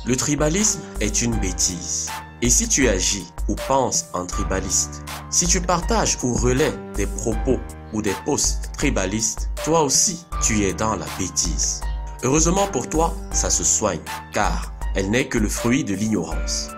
Le tribalisme est une bêtise. Et si tu agis ou penses en tribaliste, si tu partages ou relais des propos ou des posts tribalistes, toi aussi, tu es dans la bêtise. Heureusement pour toi, ça se soigne, car elle n'est que le fruit de l'ignorance.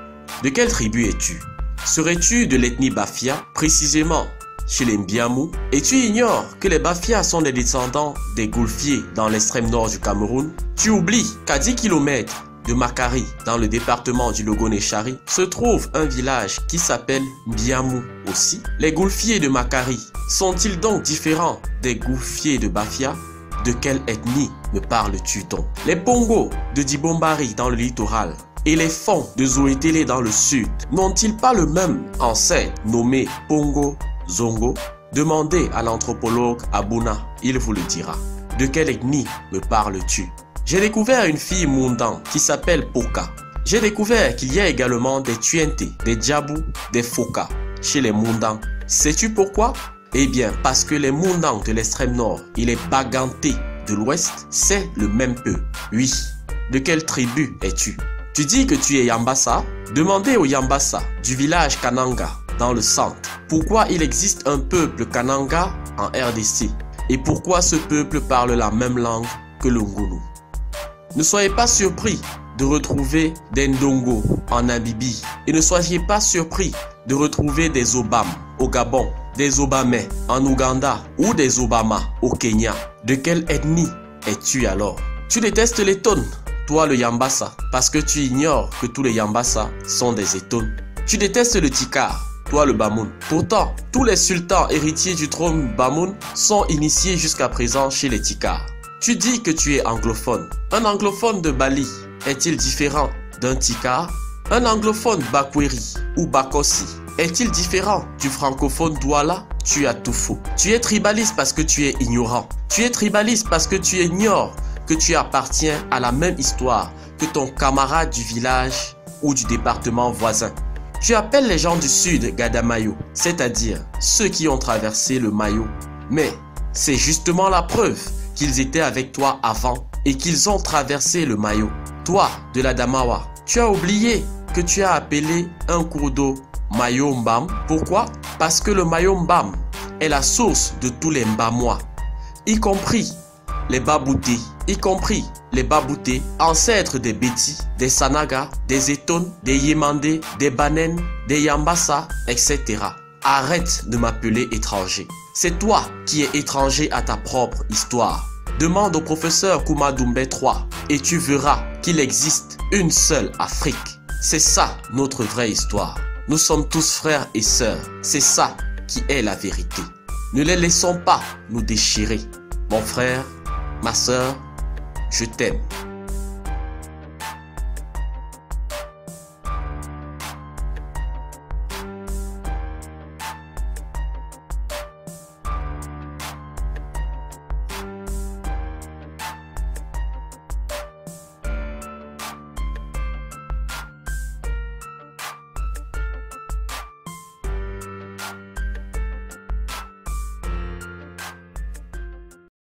De quelle tribu es-tu? Serais-tu de l'ethnie Bafia, précisément chez les Mbiamou? Et tu ignores que les Bafia sont des descendants des Goulfiers dans l'extrême nord du Cameroun? Tu oublies qu'à 10 km de Makari, dans le département du Logoné-Chari, se trouve un village qui s'appelle Mbiamou aussi. Les Goulfiers de Makari sont-ils donc différents des Goulfiers de Bafia? De quelle ethnie me parles-tu donc? Les Pongos de Dibombari dans le littoral et les Fonds de Zoétélé dans le sud n'ont-ils pas le même ancêtre nommé Pongo Zongo? Demandez à l'anthropologue Abouna, il vous le dira. De quelle ethnie me parles-tu? J'ai découvert une fille Mundan qui s'appelle Poka. J'ai découvert qu'il y a également des Tuente, des Djabou, des Foka chez les Mundan. Sais-tu pourquoi? Eh bien, parce que les Mundan de l'extrême nord et les Baganté de l'ouest, c'est le même peu. Oui, de quelle tribu es-tu? Tu dis que tu es Yambassa? Demandez aux Yambassa du village Kananga dans le centre pourquoi il existe un peuple Kananga en RDC et pourquoi ce peuple parle la même langue que le Ngulu. Ne soyez pas surpris de retrouver des Ndongo en Namibie et ne soyez pas surpris de retrouver des Obam au Gabon, des Obamais en Ouganda ou des Obama au Kenya. De quelle ethnie es-tu alors? Tu détestes les Tones, toi le Yambassa, parce que tu ignores que tous les Yambassa sont des Etones. Tu détestes le Tikar, toi le Bamoun. Pourtant, tous les sultans héritiers du trône Bamoun sont initiés jusqu'à présent chez les Tikars. Tu dis que tu es anglophone. Un anglophone de Bali est-il différent d'un Tikar? Un anglophone Bakweri ou Bakossi est-il différent du francophone Douala? Tu as tout faux. Tu es tribaliste parce que tu es ignorant. Tu es tribaliste parce que tu ignores que tu appartiens à la même histoire que ton camarade du village ou du département voisin. Tu appelles les gens du sud Gadamayo, c'est-à-dire ceux qui ont traversé le Mayo. Mais c'est justement la preuve qu'ils étaient avec toi avant et qu'ils ont traversé le Mayo. Toi, de la Damawa, tu as oublié que tu as appelé un cours d'eau Mayo Mbam. Pourquoi? Parce que le Mayo Mbam est la source de tous les Mbamois, y compris les Babouté, ancêtres des Béti, des Sanaga, des Etones, des Yémandé, des Banen, des Yambassa, etc. Arrête de m'appeler étranger. C'est toi qui es étranger à ta propre histoire. Demande au professeur Koumadoumbe III et tu verras qu'il existe une seule Afrique. C'est ça notre vraie histoire. Nous sommes tous frères et sœurs. C'est ça qui est la vérité. Ne les laissons pas nous déchirer. Mon frère, ma sœur, je t'aime.